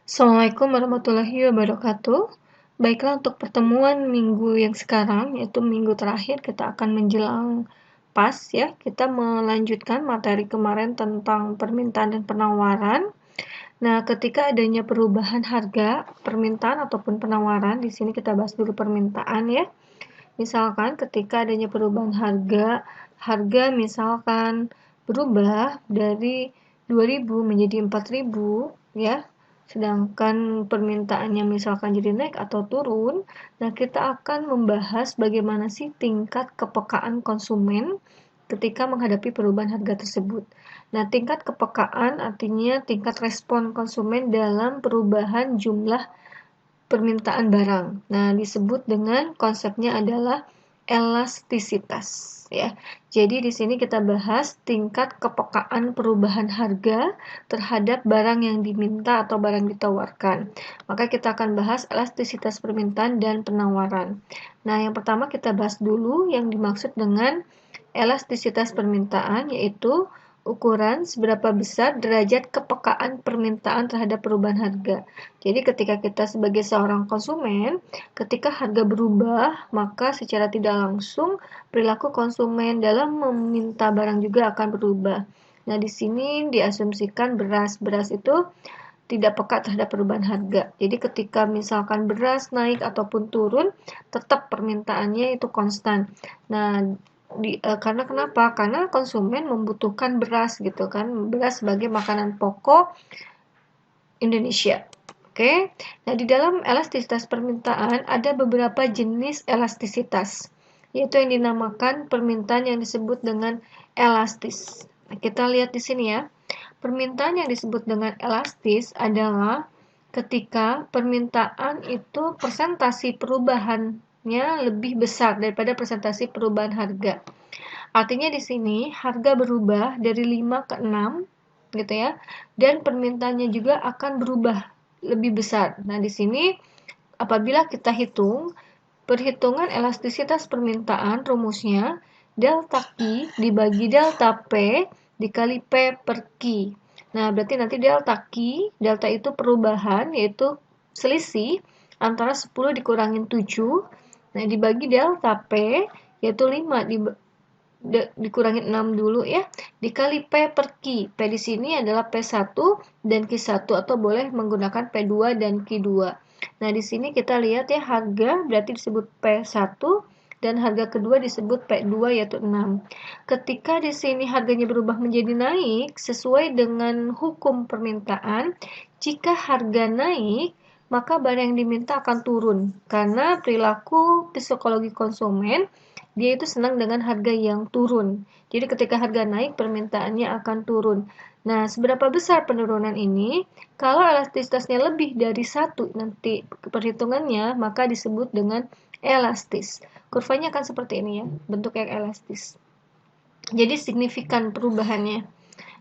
Assalamualaikum warahmatullahi wabarakatuh. Baiklah, untuk pertemuan minggu yang sekarang, yaitu minggu terakhir, kita akan menjelang pas ya. Kita melanjutkan materi kemarin tentang permintaan dan penawaran. Nah, ketika adanya perubahan harga, permintaan ataupun penawaran, di sini kita bahas dulu permintaan ya. Misalkan ketika adanya perubahan harga misalkan berubah dari 2.000 menjadi 4.000 ya. Sedangkan permintaannya misalkan jadi naik atau turun, nah kita akan membahas bagaimana sih tingkat kepekaan konsumen ketika menghadapi perubahan harga tersebut. Nah, tingkat kepekaan artinya tingkat respon konsumen dalam perubahan jumlah permintaan barang. Nah, disebut dengan konsepnya adalah elastisitas ya. Jadi di sini kita bahas tingkat kepekaan perubahan harga terhadap barang yang diminta atau barang ditawarkan. Maka kita akan bahas elastisitas permintaan dan penawaran. Nah, yang pertama kita bahas dulu yang dimaksud dengan elastisitas permintaan, yaitu ukuran seberapa besar derajat kepekaan permintaan terhadap perubahan harga. Jadi ketika kita sebagai seorang konsumen, ketika harga berubah, maka secara tidak langsung perilaku konsumen dalam meminta barang juga akan berubah. Nah, di sini diasumsikan beras itu tidak peka terhadap perubahan harga. Jadi ketika misalkan beras naik ataupun turun, tetap permintaannya itu konstan. Nah, karena kenapa? Karena konsumen membutuhkan beras gitu kan, beras sebagai makanan pokok Indonesia. Oke. Nah, di dalam elastisitas permintaan ada beberapa jenis elastisitas, yaitu yang dinamakan permintaan yang disebut dengan elastis. Nah, kita lihat di sini ya. Permintaan yang disebut dengan elastis adalah ketika permintaan itu persentase perubahannya lebih besar daripada persentase perubahan harga. Artinya di sini harga berubah dari 5 ke 6 gitu ya. Dan permintaannya juga akan berubah lebih besar. Nah, di sini apabila kita hitung perhitungan elastisitas permintaan, rumusnya delta Q dibagi delta P dikali P per Q. Nah, berarti nanti delta itu perubahan, yaitu selisih antara 10 dikurangin 7. Nah, dibagi delta P, yaitu 5 dikurangin 6 dulu ya, dikali P per Q. P di sini adalah P1 dan Q1, atau boleh menggunakan P2 dan Q2. Nah, di sini kita lihat ya, harga berarti disebut P1 dan harga kedua disebut P2 yaitu 6. Ketika di sini harganya berubah menjadi naik sesuai dengan hukum permintaan, jika harga naik maka barang yang diminta akan turun karena perilaku psikologi konsumen dia itu senang dengan harga yang turun. Jadi ketika harga naik permintaannya akan turun. Nah, seberapa besar penurunan ini? Kalau elastisitasnya lebih dari 1 nanti perhitungannya, maka disebut dengan elastis. Kurvanya akan seperti ini ya, bentuk yang elastis. Jadi signifikan perubahannya.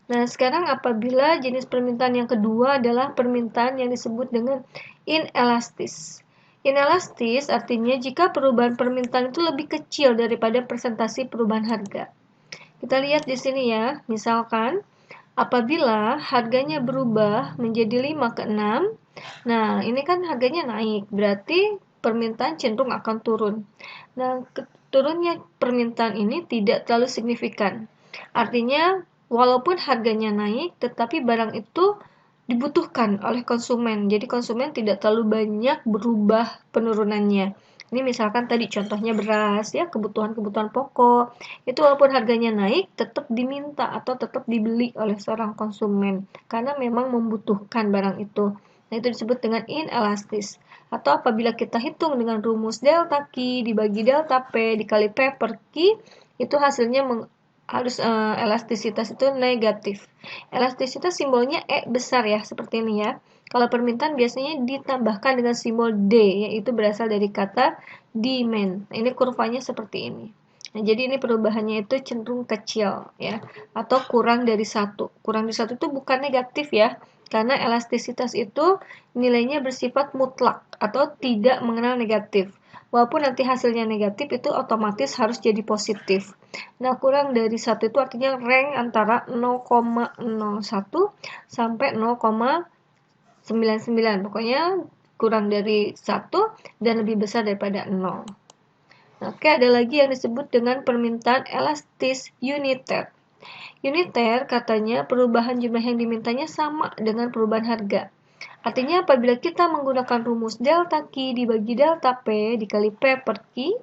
Nah, sekarang apabila jenis permintaan yang kedua adalah permintaan yang disebut dengan inelastis. Inelastis artinya jika perubahan permintaan itu lebih kecil daripada persentase perubahan harga. Kita lihat di sini ya, misalkan apabila harganya berubah menjadi 5 ke 6, nah ini kan harganya naik, berarti permintaan cenderung akan turun. Nah, turunnya permintaan ini tidak terlalu signifikan. Artinya, walaupun harganya naik, tetapi barang itu dibutuhkan oleh konsumen. Jadi konsumen tidak terlalu banyak berubah penurunannya. Ini misalkan tadi contohnya beras ya, kebutuhan-kebutuhan pokok. Itu walaupun harganya naik, tetap diminta atau tetap dibeli oleh seorang konsumen karena memang membutuhkan barang itu. Nah, itu disebut dengan inelastis. Atau apabila kita hitung dengan rumus delta Q dibagi delta P dikali P per Q, itu hasilnya harus elastisitas itu negatif. Elastisitas simbolnya E besar ya, seperti ini ya. Kalau permintaan biasanya ditambahkan dengan simbol D, yaitu berasal dari kata demand. Nah, ini kurvanya seperti ini. Nah, jadi ini perubahannya itu cenderung kecil ya, atau kurang dari 1. Kurang dari 1 itu bukan negatif ya, karena elastisitas itu nilainya bersifat mutlak atau tidak mengenal negatif. Walaupun nanti hasilnya negatif, itu otomatis harus jadi positif. Nah, kurang dari 1 itu artinya rank antara 0,01 sampai 0,1 99, pokoknya kurang dari 1 dan lebih besar daripada 0. Oke, ada lagi yang disebut dengan permintaan elastis uniter. Uniter katanya perubahan jumlah yang dimintanya sama dengan perubahan harga. Artinya apabila kita menggunakan rumus delta Q dibagi delta P dikali P per Q,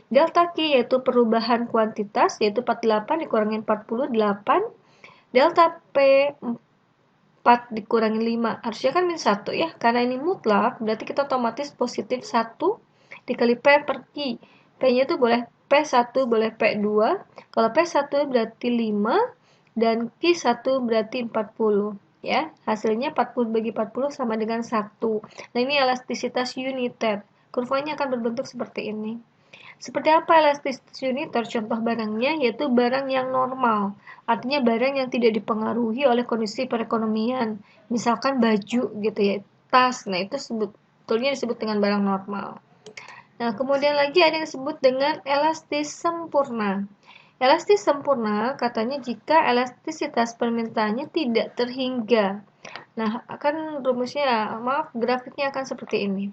delta Q yaitu perubahan kuantitas, yaitu 48 dikurangi 48, delta P 4 dikurangi 5, harusnya kan min 1 ya, karena ini mutlak, berarti kita otomatis positif 1 dikali P per Q. P-nya itu boleh P1, boleh P2, kalau P1 berarti 5, dan Q1 berarti 40. Ya, hasilnya 40 bagi 40 sama dengan 1. Nah, ini elastisitas uniter. Kurvanya akan berbentuk seperti ini. Seperti apa elastisitas uniter? Contoh barangnya yaitu barang yang normal. Artinya barang yang tidak dipengaruhi oleh kondisi perekonomian. Misalkan baju gitu ya, tas. Nah, itu sebetulnya disebut dengan barang normal. Nah, kemudian lagi ada yang disebut dengan elastis sempurna. Elastis sempurna katanya jika elastisitas permintaannya tidak terhingga. Nah, akan rumusnya, grafiknya akan seperti ini.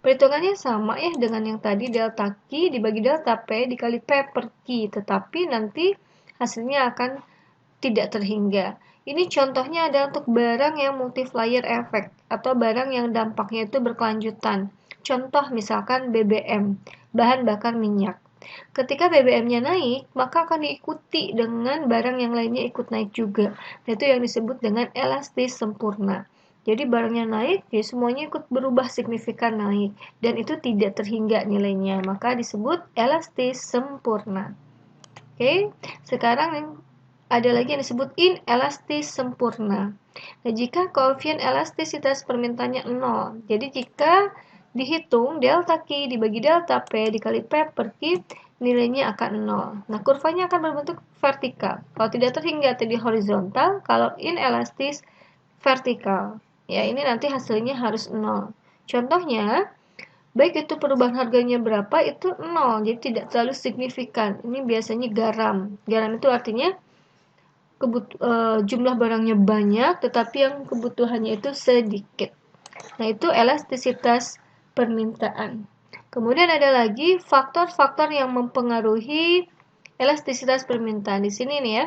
Perhitungannya sama ya dengan yang tadi, delta Q dibagi delta P dikali P per Q, tetapi nanti hasilnya akan tidak terhingga. Ini contohnya adalah untuk barang yang multiplier effect atau barang yang dampaknya itu berkelanjutan. Contoh misalkan BBM, bahan bakar minyak. Ketika BBM-nya naik, maka akan diikuti dengan barang yang lainnya ikut naik juga. Nah, itu yang disebut dengan elastis sempurna. Jadi barangnya naik, ya semuanya ikut berubah signifikan naik. Dan itu tidak terhingga nilainya, maka disebut elastis sempurna. Oke, sekarang ada lagi yang disebut inelastis sempurna. Nah, jika koefisien elastisitas permintaannya 0, jadi jika dihitung delta Q dibagi delta P dikali P per Q, nilainya akan 0. Nah, kurvanya akan berbentuk vertikal. Kalau tidak terhingga jadi horizontal, kalau inelastis vertikal. Ya, ini nanti hasilnya harus 0. Contohnya, baik itu perubahan harganya berapa, itu 0, jadi tidak terlalu signifikan. Ini biasanya garam. Garam itu artinya jumlah barangnya banyak, tetapi yang kebutuhannya itu sedikit. Nah, itu elastisitas permintaan. Kemudian ada lagi faktor-faktor yang mempengaruhi elastisitas permintaan. Di sini nih ya,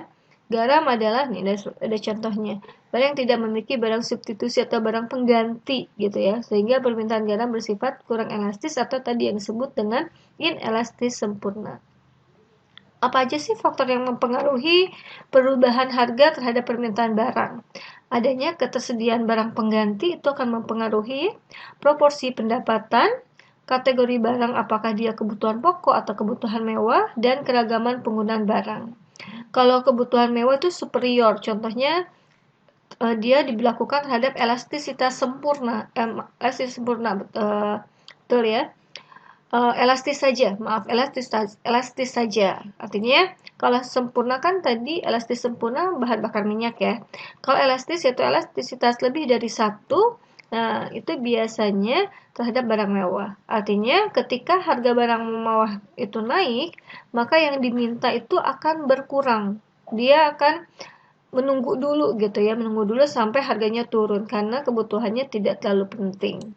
garam adalah, nih ada contohnya, barang yang tidak memiliki barang substitusi atau barang pengganti gitu ya, sehingga permintaan garam bersifat kurang elastis atau tadi yang disebut dengan inelastis sempurna. Apa aja sih faktor yang mempengaruhi perubahan harga terhadap permintaan barang? Adanya ketersediaan barang pengganti itu akan mempengaruhi proporsi pendapatan, kategori barang apakah dia kebutuhan pokok atau kebutuhan mewah, dan keragaman penggunaan barang. Kalau kebutuhan mewah itu superior, contohnya dia diberlakukan terhadap elastisitas sempurna, betul ya. Elastis saja. Artinya kalau sempurna kan tadi elastis sempurna bahan bakar minyak ya. Kalau elastis yaitu elastisitas lebih dari 1, nah itu biasanya terhadap barang mewah. Artinya ketika harga barang mewah itu naik, maka yang diminta itu akan berkurang. Dia akan menunggu dulu sampai harganya turun karena kebutuhannya tidak terlalu penting.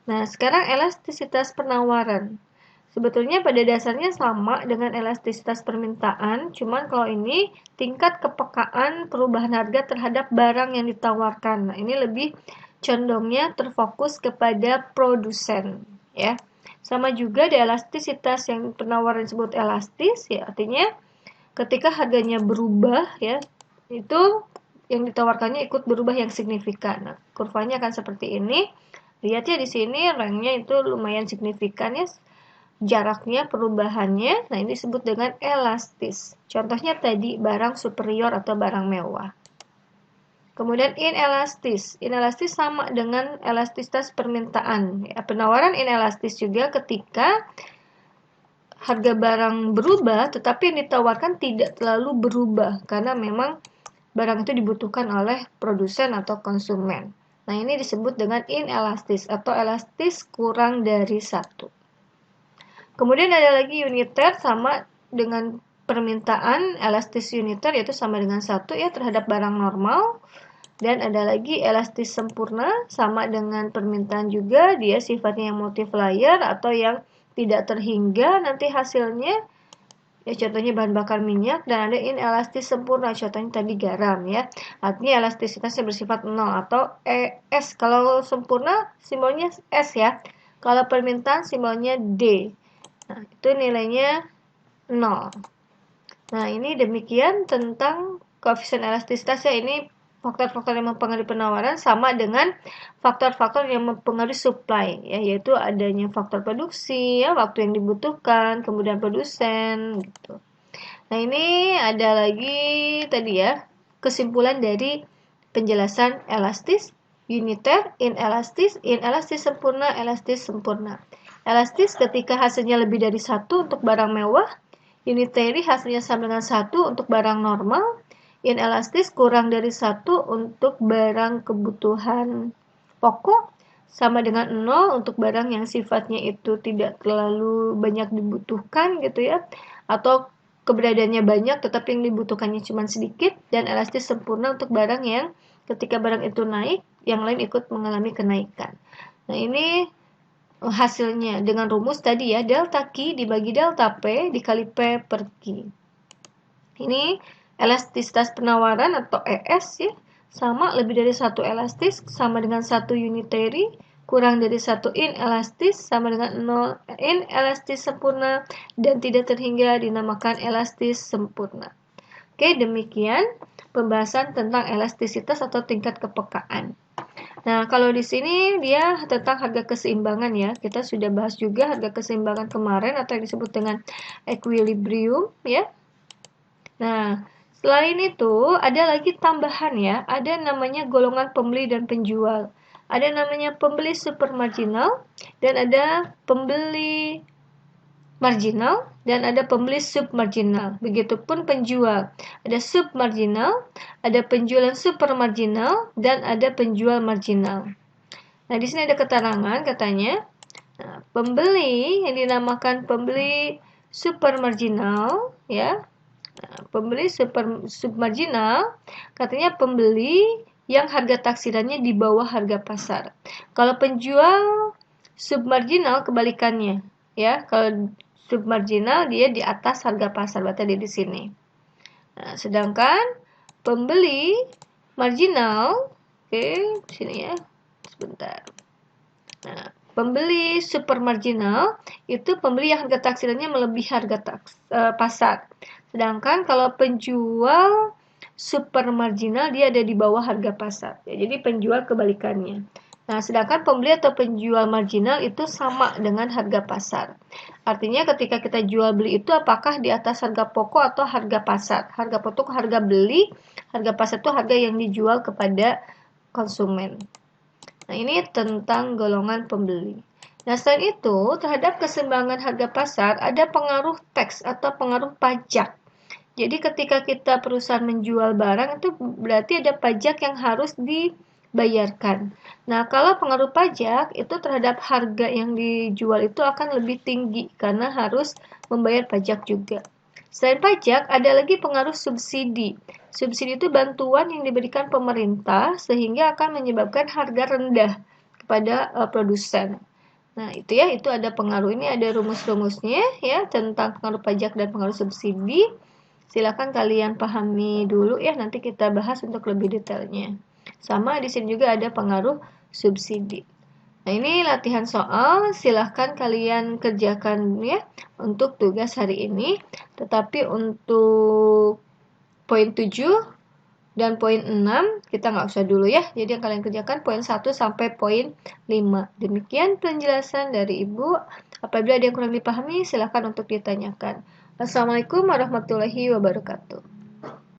Nah, sekarang elastisitas penawaran. Sebetulnya pada dasarnya sama dengan elastisitas permintaan, cuman kalau ini tingkat kepekaan perubahan harga terhadap barang yang ditawarkan. Nah, ini lebih condongnya terfokus kepada produsen, ya. Sama juga di elastisitas yang penawaran disebut elastis, ya artinya ketika harganya berubah, ya, itu yang ditawarkannya ikut berubah yang signifikan. Nah, kurvanya akan seperti ini. Lihat ya di sini ranknya itu lumayan signifikan ya, jaraknya perubahannya. Nah, ini disebut dengan elastis. Contohnya tadi barang superior atau barang mewah. Kemudian inelastis. Inelastis sama dengan elastisitas permintaan. Ya, penawaran inelastis juga ketika harga barang berubah, tetapi yang ditawarkan tidak terlalu berubah karena memang barang itu dibutuhkan oleh produsen atau konsumen. Nah, ini disebut dengan inelastis atau elastis kurang dari 1. Kemudian ada lagi uniter sama dengan permintaan, elastis uniter yaitu sama dengan 1 ya terhadap barang normal. Dan ada lagi elastis sempurna, sama dengan permintaan juga, dia sifatnya yang multiplier atau yang tidak terhingga nanti hasilnya. Ya, contohnya bahan bakar minyak. Dan ada inelastis sempurna, contohnya tadi garam ya. Artinya elastisitasnya bersifat 0 atau ES. Kalau sempurna simbolnya S ya. Kalau permintaan simbolnya D. Nah, itu nilainya 0. Nah, ini demikian tentang koefisien elastisitas ya. Ini faktor-faktor yang mempengaruhi penawaran sama dengan faktor-faktor yang mempengaruhi supply ya, yaitu adanya faktor produksi ya, waktu yang dibutuhkan, kemudian produsen gitu. Nah, ini ada lagi tadi ya, kesimpulan dari penjelasan elastis, uniter, inelastis sempurna, elastis sempurna. Elastis ketika hasilnya lebih dari 1 untuk barang mewah, unitary hasilnya sama dengan 1 untuk barang normal, inelastis kurang dari 1 untuk barang kebutuhan pokok, sama dengan 0 untuk barang yang sifatnya itu tidak terlalu banyak dibutuhkan gitu ya, atau keberadaannya banyak tetapi yang dibutuhkannya cuma sedikit, dan elastis sempurna untuk barang yang ketika barang itu naik, yang lain ikut mengalami kenaikan. Nah, ini hasilnya dengan rumus tadi ya, delta Q dibagi delta P dikali P per Q. Ini elastisitas penawaran atau ES ya, sama lebih dari 1 elastis sama dengan 1 unitary, kurang dari 1 inelastis sama dengan 0 inelastis sempurna, dan tidak terhingga dinamakan elastis sempurna. Oke, demikian pembahasan tentang elastisitas atau tingkat kepekaan. Nah, kalau di sini dia tentang harga keseimbangan ya. Kita sudah bahas juga harga keseimbangan kemarin atau yang disebut dengan equilibrium ya. Nah, selain itu ada lagi tambahan ya, ada namanya golongan pembeli dan penjual. Ada namanya pembeli supermarginal dan ada pembeli marginal dan ada pembeli submarginal. Begitupun penjual. Ada submarginal, ada penjualan supermarginal dan ada penjual marginal. Nah, di sini ada keterangan katanya, nah, pembeli yang dinamakan pembeli supermarginal ya. Nah, pembeli submarginal katanya pembeli yang harga taksirannya di bawah harga pasar. Kalau penjual submarginal kebalikannya ya. Kalau submarginal dia di atas harga pasar, berarti dia di sini. Nah, sedangkan pembeli marginal, oke, di sini ya. Sebentar. Nah, pembeli supermarginal itu pembeli yang harga taksirannya melebihi harga pasar. Sedangkan kalau penjual supermarginal dia ada di bawah harga pasar. Ya, jadi penjual kebalikannya. Nah, sedangkan pembeli atau penjual marginal itu sama dengan harga pasar. Artinya ketika kita jual beli itu apakah di atas harga pokok atau harga pasar. Harga pokok harga beli, harga pasar itu harga yang dijual kepada konsumen. Nah, ini tentang golongan pembeli. Nah, selain itu, terhadap keseimbangan harga pasar ada pengaruh teks atau pengaruh pajak. Jadi ketika kita perusahaan menjual barang itu berarti ada pajak yang harus dibayarkan. Nah, kalau pengaruh pajak itu terhadap harga yang dijual itu akan lebih tinggi karena harus membayar pajak juga. Selain pajak, ada lagi pengaruh subsidi. Subsidi itu bantuan yang diberikan pemerintah sehingga akan menyebabkan harga rendah kepada produsen. Nah, itu ya, itu ada pengaruh. Ini ada rumus-rumusnya ya tentang pengaruh pajak dan pengaruh subsidi. Silakan kalian pahami dulu ya, nanti kita bahas untuk lebih detailnya. Sama di sini juga ada pengaruh subsidi. Nah, ini latihan soal, silahkan kalian kerjakan ya untuk tugas hari ini. Tetapi untuk poin 7 dan poin 6 kita nggak usah dulu ya. Jadi yang kalian kerjakan poin 1 sampai poin 5. Demikian penjelasan dari Ibu. Apabila ada yang kurang dipahami, silahkan untuk ditanyakan. Assalamualaikum warahmatullahi wabarakatuh.